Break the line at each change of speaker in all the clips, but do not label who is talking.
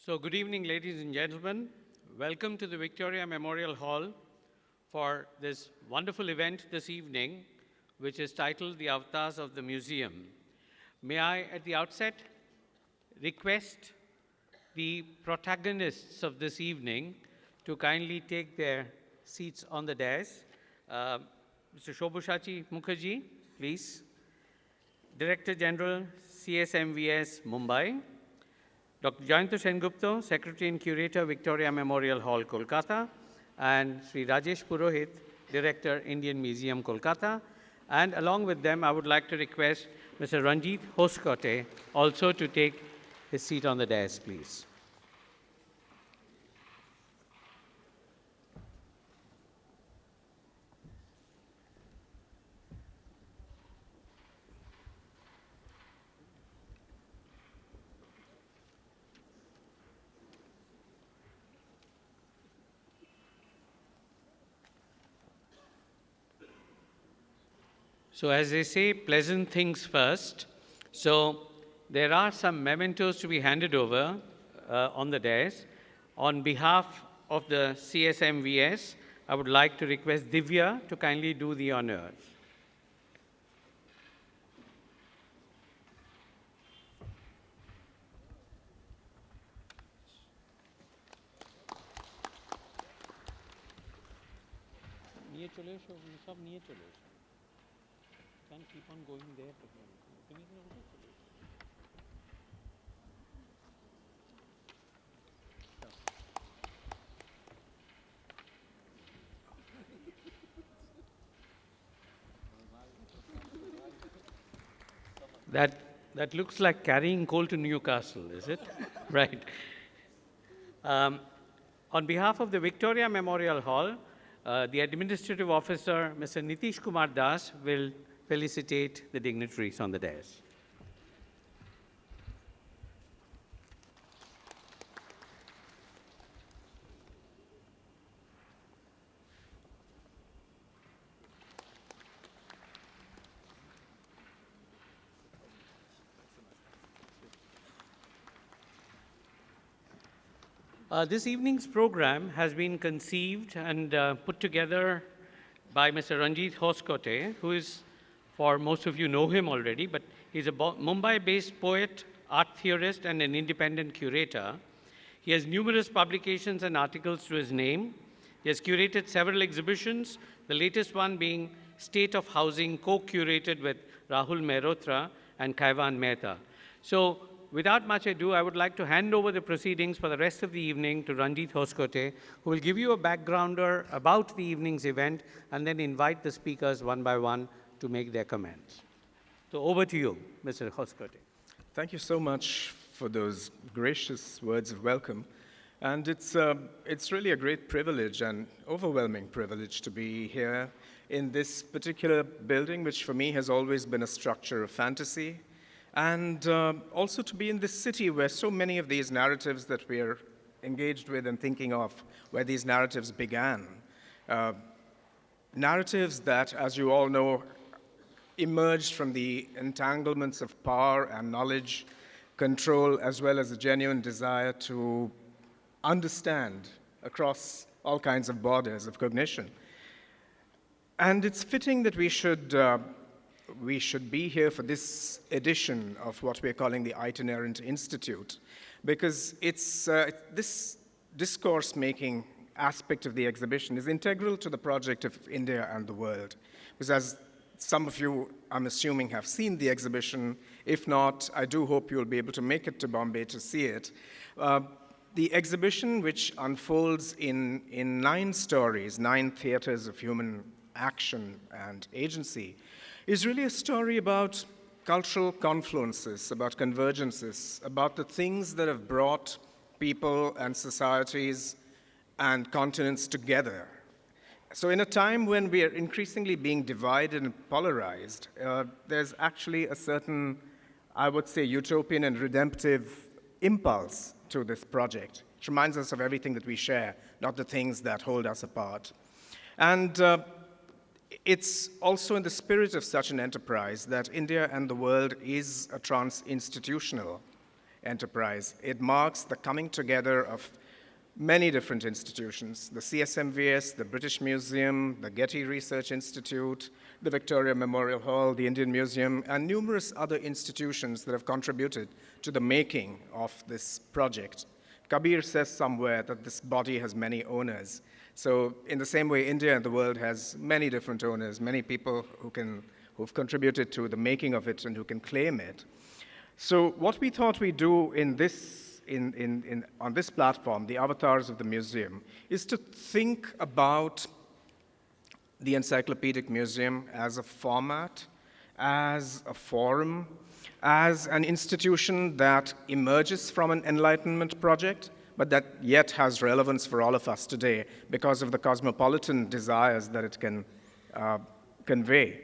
So good evening, ladies and gentlemen. Welcome to the Victoria Memorial Hall for this wonderful event this evening, which is titled The Avatars of the Museum. May I, at the outset, request the protagonists of this evening to kindly take their seats on the dais. Mr. Sabyasachi Mukherjee, please. Director General, CSMVS, Mumbai. Dr. Jayanta Sengupta, Secretary and Curator, Victoria Memorial Hall, Kolkata. And Sri Rajesh Purohit, Director, Indian Museum, Kolkata. And along with them, I would like to request Mr. Ranjit Hoskote also to take his seat on the dais, please. So as they say, pleasant things first. So there are some mementos to be handed over on the dais. On behalf of the CSMVS, I would like to request Divya to kindly do the honors. Can keep on going there. That looks like carrying coal to Newcastle, is it? Right. On behalf of the Victoria Memorial Hall, the Administrative Officer, Mr. Nitish Kumar Das, will felicitate the dignitaries on the dais. This evening's program has been conceived and put together by Mr. Ranjit Hoskote, who is, for most of you know him already, but he's a Mumbai-based poet, art theorist, and an independent curator. He has numerous publications and articles to his name. He has curated several exhibitions, the latest one being State of Housing, co-curated with Rahul Mehrotra and Kaivan Mehta. So without much ado, I would like to hand over the proceedings for the rest of the evening to Ranjit Hoskote, who will give you a backgrounder about the evening's event and then invite the speakers one by one to make their comments. So over to you, Mr. Hoskote.
Thank you so much for those gracious words of welcome. And it's really a great privilege and overwhelming privilege to be here in this particular building, which for me has always been a structure of fantasy. And also to be in this city where so many of these narratives that we're engaged with and thinking of, where these narratives began. Narratives that, as you all know, emerged from the entanglements of power and knowledge, control, as well as a genuine desire to understand across all kinds of borders of cognition. And it's fitting that we should be here for this edition of what we're calling the Itinerant Institute, because it's this discourse-making aspect of the exhibition is integral to the project of India and the world. Because as some of you, I'm assuming, have seen the exhibition. If not, I do hope you'll be able to make it to Bombay to see it. The exhibition, which unfolds in 9 stories, 9 theaters of human action and agency, is really a story about cultural confluences, about convergences, about the things that have brought people and societies and continents together. So in a time when we are increasingly being divided and polarized, there's actually a certain, I would say, utopian and redemptive impulse to this project, which reminds us of everything that we share, not the things that hold us apart. And it's also in the spirit of such an enterprise that India and the world is a trans-institutional enterprise. It marks the coming together of many different institutions, the CSMVS, the British Museum, the Getty Research Institute, the Victoria Memorial Hall, the Indian Museum, and numerous other institutions that have contributed to the making of this project. Kabir says somewhere that this body has many owners. So in the same way, India and the world has many different owners, many people who've contributed to the making of it and who can claim it. So what we thought we'd do on this platform, the avatars of the museum, is to think about the Encyclopedic Museum as a format, as a forum, as an institution that emerges from an Enlightenment project, but that yet has relevance for all of us today because of the cosmopolitan desires that it can convey.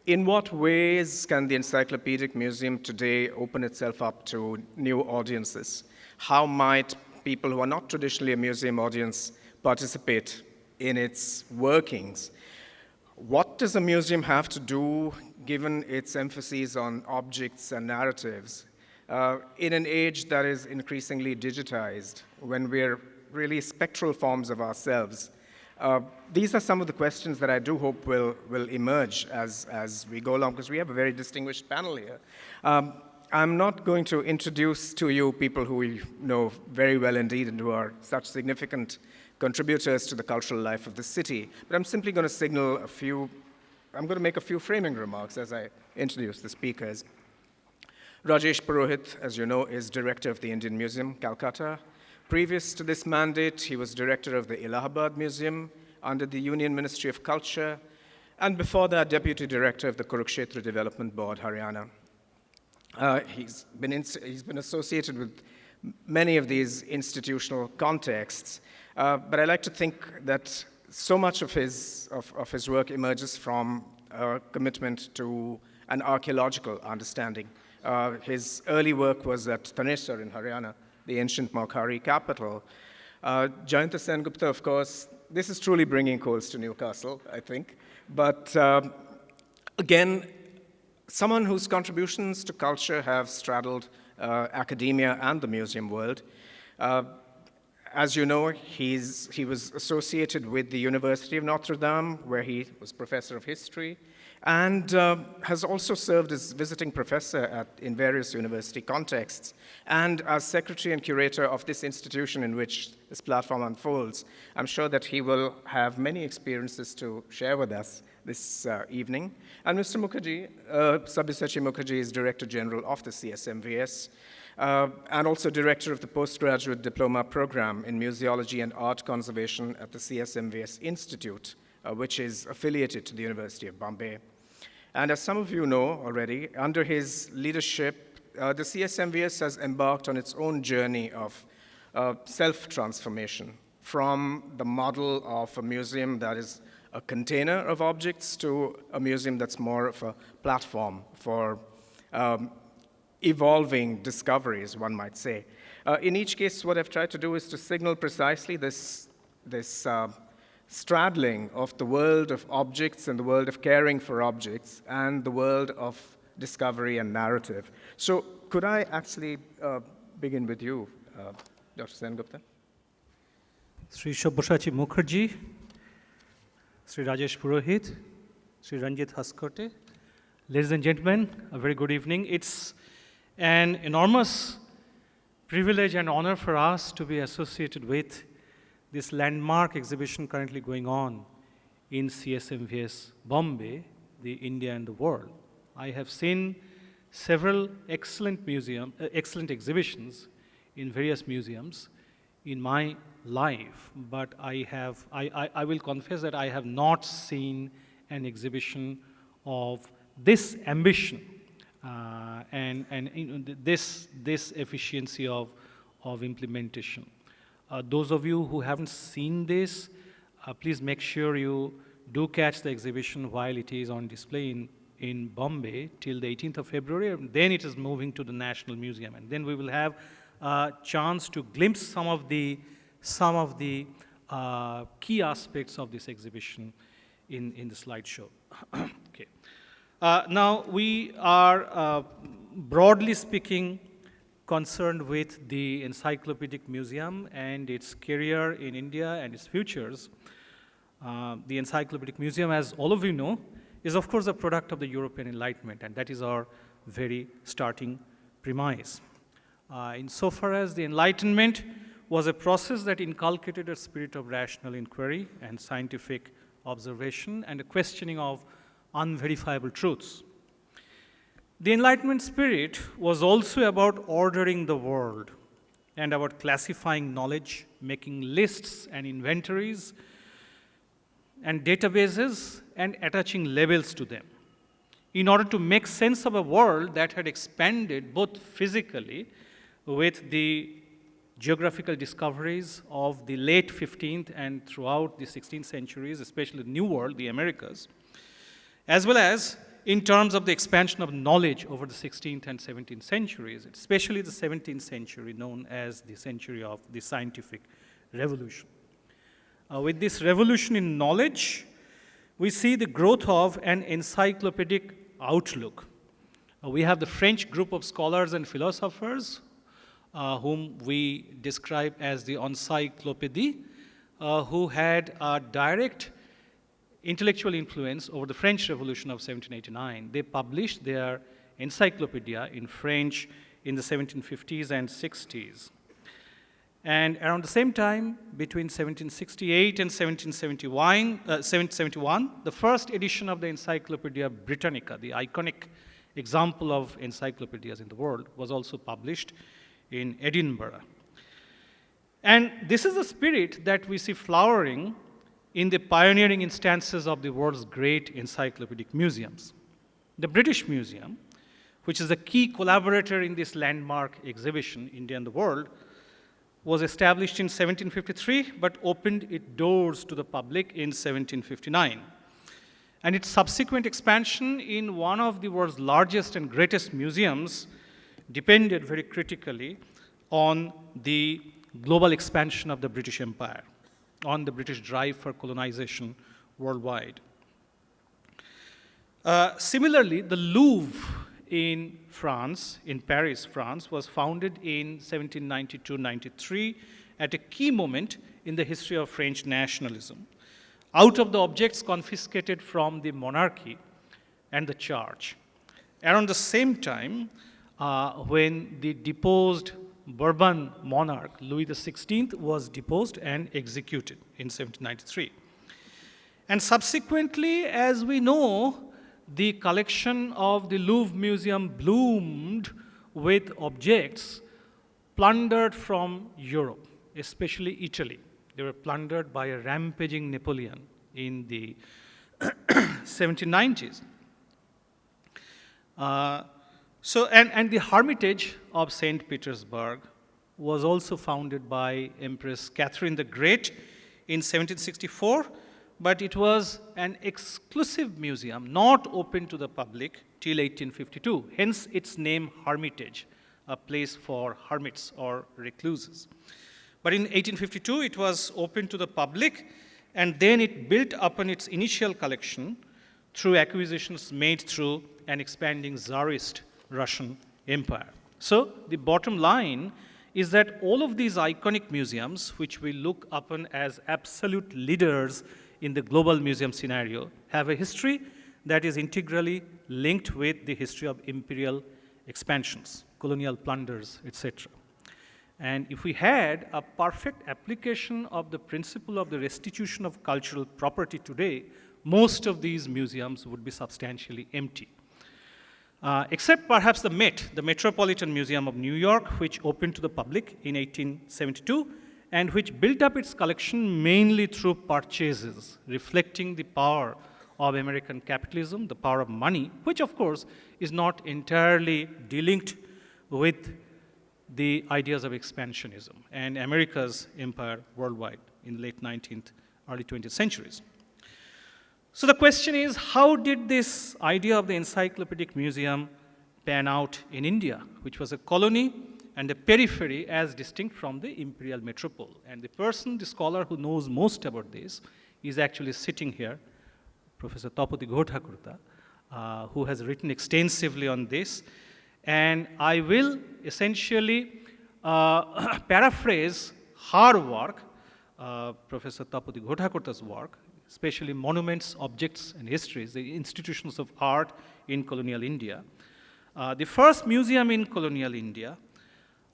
In what ways can the Encyclopedic Museum today open itself up to new audiences? How might people who are not traditionally a museum audience participate in its workings? What does a museum have to do, given its emphasis on objects and narratives, in an age that is increasingly digitized, when we're really spectral forms of ourselves? These are some of the questions that I do hope will emerge as we go along, because we have a very distinguished panel here. I'm not going to introduce to you people who we know very well indeed and who are such significant contributors to the cultural life of the city, but I'm simply going to I'm going to make a few framing remarks as I introduce the speakers. Rajesh Purohit, as you know, is director of the Indian Museum, Kolkata. Previous to this mandate, he was director of the Allahabad Museum under the Union Ministry of Culture, and before that, deputy director of the Kurukshetra Development Board, Haryana. He's been associated with many of these institutional contexts, but I like to think that so much of his work emerges from a commitment to an archaeological understanding. His early work was at Thanesar in Haryana, the ancient Mukherjee capital. Jayanta Sengupta, of course, this is truly bringing coals to Newcastle, I think. But again, someone whose contributions to culture have straddled academia and the museum world. As you know, he was associated with the University of Notre Dame, where he was professor of history, and has also served as visiting professor in various university contexts, and as secretary and curator of this institution in which this platform unfolds. I'm sure that he will have many experiences to share with us this evening. And Mr. Mukherjee, Sabyasachi Mukherjee, is Director General of the CSMVS, and also director of the postgraduate diploma program in museology and art conservation at the CSMVS Institute, which is affiliated to the University of Bombay. And as some of you know already, under his leadership, the CSMVS has embarked on its own journey of self-transformation from the model of a museum that is a container of objects to a museum that's more of a platform for evolving discoveries, one might say. In each case, what I've tried to do is to signal precisely this straddling of the world of objects and the world of caring for objects and the world of discovery and narrative. So could I actually begin with you, Dr. Sengupta?
Sri Sabyasachi Mukherjee, Sri Rajesh Purohit, Sri Ranjit Haskote. Ladies and gentlemen, a very good evening. It's an enormous privilege and honor for us to be associated with this landmark exhibition currently going on in CSMVS Bombay, the India and the world. I have seen several excellent exhibitions in various museums in my life, but I will confess that I have not seen an exhibition of this ambition and you know, this efficiency of implementation. Those of you who haven't seen this, please make sure you do catch the exhibition while it is on display in Bombay till the 18th of February. And then it is moving to the National Museum, and then we will have a chance to glimpse some of the key aspects of this exhibition in the slideshow. Okay. Now we are, broadly speaking, concerned with the Encyclopedic Museum and its career in India and its futures, the Encyclopedic Museum, as all of you know, is of course a product of the European Enlightenment, and that is our very starting premise. Insofar as the Enlightenment was a process that inculcated a spirit of rational inquiry and scientific observation and a questioning of unverifiable truths. The Enlightenment spirit was also about ordering the world and about classifying knowledge, making lists and inventories and databases and attaching labels to them in order to make sense of a world that had expanded both physically with the geographical discoveries of the late 15th and throughout the 16th centuries, especially the New World, the Americas, as well as in terms of the expansion of knowledge over the 16th and 17th centuries, especially the 17th century, known as the century of the scientific revolution. With this revolution in knowledge, we see the growth of an encyclopedic outlook. We have the French group of scholars and philosophers whom we describe as the encyclopédie, who had a direct intellectual influence over the French Revolution of 1789. They published their encyclopedia in French in the 1750s and 60s. And around the same time, between 1768 and 1771, the first edition of the Encyclopedia Britannica, the iconic example of encyclopedias in the world, was also published in Edinburgh. And this is the spirit that we see flowering in the pioneering instances of the world's great encyclopedic museums. The British Museum, which is a key collaborator in this landmark exhibition, India and the World, was established in 1753, but opened its doors to the public in 1759. And its subsequent expansion in one of the world's largest and greatest museums depended very critically on the global expansion of the British Empire, on the British drive for colonization worldwide. Similarly, the Louvre in France, in Paris, France, was founded in 1792-93 at a key moment in the history of French nationalism, out of the objects confiscated from the monarchy and the church. Around the same time, when the deposed Bourbon monarch, Louis XVI, was deposed and executed in 1793. And subsequently, as we know, the collection of the Louvre Museum bloomed with objects plundered from Europe, especially Italy. They were plundered by a rampaging Napoleon in the 1790s. And the Hermitage of St. Petersburg was also founded by Empress Catherine the Great in 1764, but it was an exclusive museum, not open to the public till 1852, hence its name Hermitage, a place for hermits or recluses. But in 1852, it was open to the public, and then it built upon its initial collection through acquisitions made through an expanding Tsarist Russian Empire. So the bottom line is that all of these iconic museums, which we look upon as absolute leaders in the global museum scenario, have a history that is integrally linked with the history of imperial expansions, colonial plunders, etc. And if we had a perfect application of the principle of the restitution of cultural property today, most of these museums would be substantially empty. Except perhaps the Met, the Metropolitan Museum of New York, which opened to the public in 1872, and which built up its collection mainly through purchases, reflecting the power of American capitalism, the power of money, which of course is not entirely delinked with the ideas of expansionism and America's empire worldwide in the late 19th, early 20th centuries. So the question is, how did this idea of the encyclopedic museum pan out in India, which was a colony and a periphery as distinct from the imperial metropole? And the person, the scholar who knows most about this is actually sitting here, Professor Tapati Ghodhakurta, who has written extensively on this. And I will essentially paraphrase her work, Professor Tapati Ghotakarta's work, especially Monuments, Objects, and Histories, the Institutions of Art in Colonial India. The first museum in colonial India,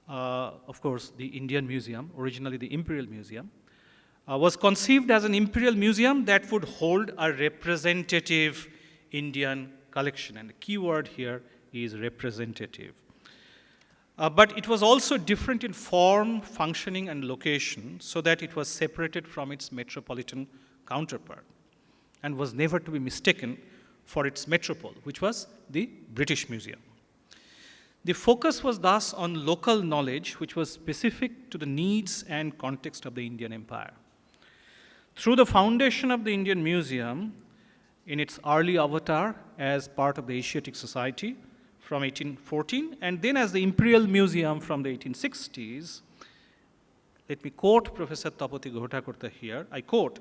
of course, the Indian Museum, originally the Imperial Museum, was conceived as an imperial museum that would hold a representative Indian collection. And the key word here is representative. But it was also different in form, functioning, and location, so that it was separated from its metropolitan counterpart and was never to be mistaken for its metropole, which was the British Museum. The focus was thus on local knowledge, which was specific to the needs and context of the Indian Empire. Through the foundation of the Indian Museum, in its early avatar as part of the Asiatic Society from 1814, and then as the Imperial Museum from the 1860s, let me quote Professor Tapati Ghotakarta here, I quote,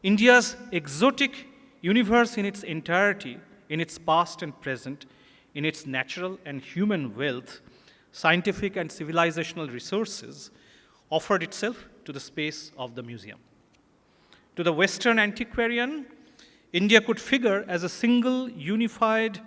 "India's exotic universe in its entirety, in its past and present, in its natural and human wealth, scientific and civilizational resources, offered itself to the space of the museum. To the Western antiquarian, India could figure as a single unified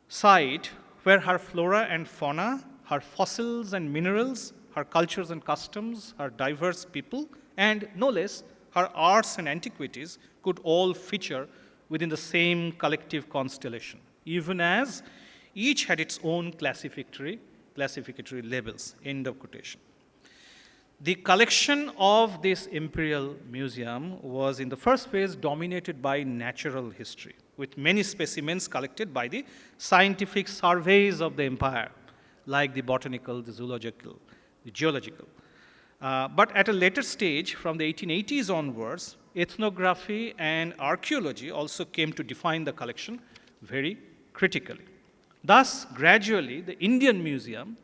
site where her flora and fauna, her fossils and minerals, her cultures and customs, her diverse people, and no less, her arts and antiquities could all feature within the same collective constellation, even as each had its own classificatory labels." End of quotation. The collection of this Imperial Museum was in the first phase dominated by natural history, with many specimens collected by the scientific surveys of the empire, like the botanical, the zoological, the geological. But at a later stage, from the 1880s onwards, ethnography and archaeology also came to define the collection very critically. Thus, gradually, the Indian Museum,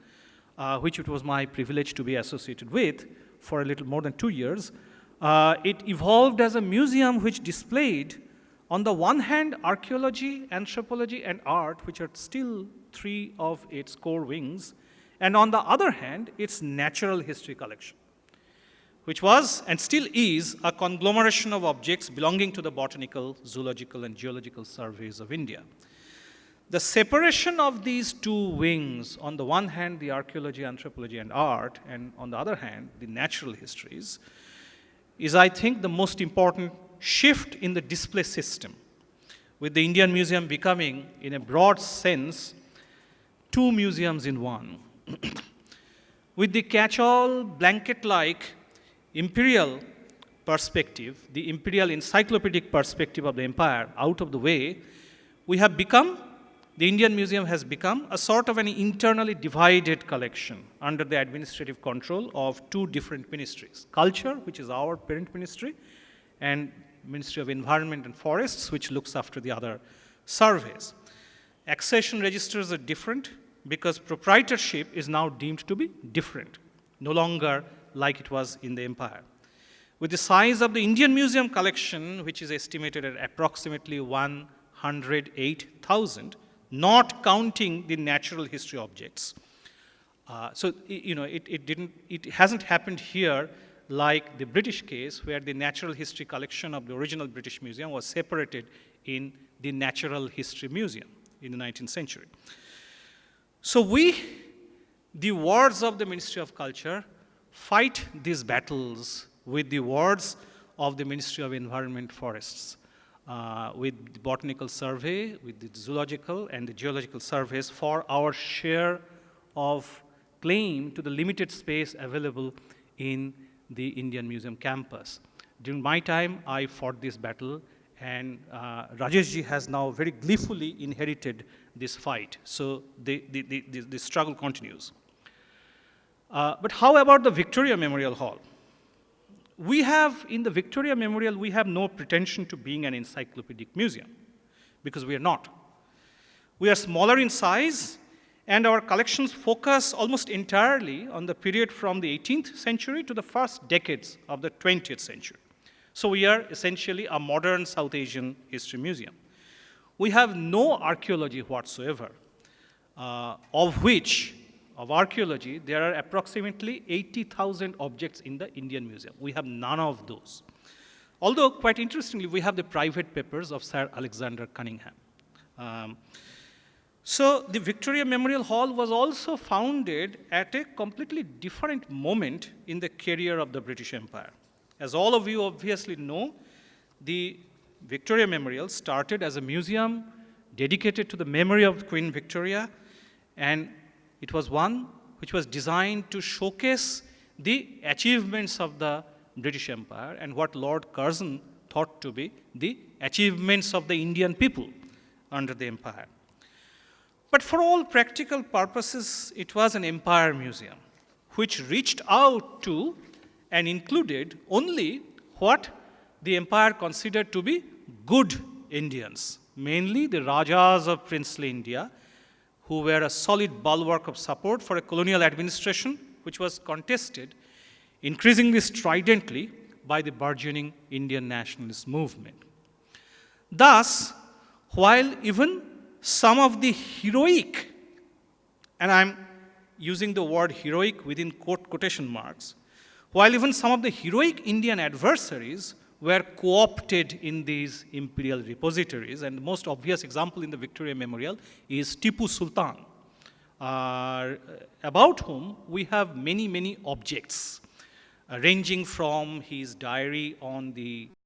which it was my privilege to be associated with for a little more than 2 years, it evolved as a museum which displayed, on the one hand, archaeology, anthropology, and art, which are still 3 of its core wings, and on the other hand, its natural history collection, which was and still is a conglomeration of objects belonging to the botanical, zoological, and geological surveys of India. The separation of these 2 wings, on the one hand, the archaeology, anthropology, and art, and on the other hand, the natural histories, is, I think, the most important shift in the display system, with the Indian Museum becoming, in a broad sense, 2 museums in one. With the catch-all, blanket-like imperial perspective, the imperial encyclopedic perspective of the empire out of the way, the Indian Museum has become a sort of an internally divided collection under the administrative control of 2 different ministries. Culture, which is our parent ministry, and Ministry of Environment and Forests, which looks after the other surveys. Accession registers are different because proprietorship is now deemed to be different, no longer like it was in the empire. With the size of the Indian Museum collection, which is estimated at approximately 108,000, not counting the natural history objects. It hasn't happened here like the British case, where the natural history collection of the original British Museum was separated in the Natural History Museum in the 19th century. So we, the wards of the Ministry of Culture, fight these battles with the wards of the Ministry of Environment Forests, with the botanical survey, with the zoological and the geological surveys for our share of claim to the limited space available in the Indian Museum campus. During my time, I fought this battle, and Rajesh ji has now very gleefully inherited this fight. So the struggle continues. But how about the Victoria Memorial Hall? In the Victoria Memorial, we have no pretension to being an encyclopedic museum, because we are not. We are smaller in size, and our collections focus almost entirely on the period from the 18th century to the first decades of the 20th century. So we are essentially a modern South Asian history museum. We have no archaeology whatsoever. of archaeology, there are approximately 80,000 objects in the Indian Museum. We have none of those. Although, quite interestingly, we have the private papers of Sir Alexander Cunningham. So the Victoria Memorial Hall was also founded at a completely different moment in the career of the British Empire. As all of you obviously know, the Victoria Memorial started as a museum dedicated to the memory of Queen Victoria, and it was one which was designed to showcase the achievements of the British Empire and what Lord Curzon thought to be the achievements of the Indian people under the empire. But for all practical purposes, it was an empire museum which reached out to and included only what the empire considered to be good Indians, mainly the Rajas of princely India, who were a solid bulwark of support for a colonial administration which was contested increasingly stridently by the burgeoning Indian nationalist movement. Thus, while even some of the heroic, and I'm using the word heroic within quotation marks, while even some of the heroic Indian adversaries were co-opted in these imperial repositories, and the most obvious example in the Victoria Memorial is Tipu Sultan, about whom we have many, many objects, ranging from his diary on the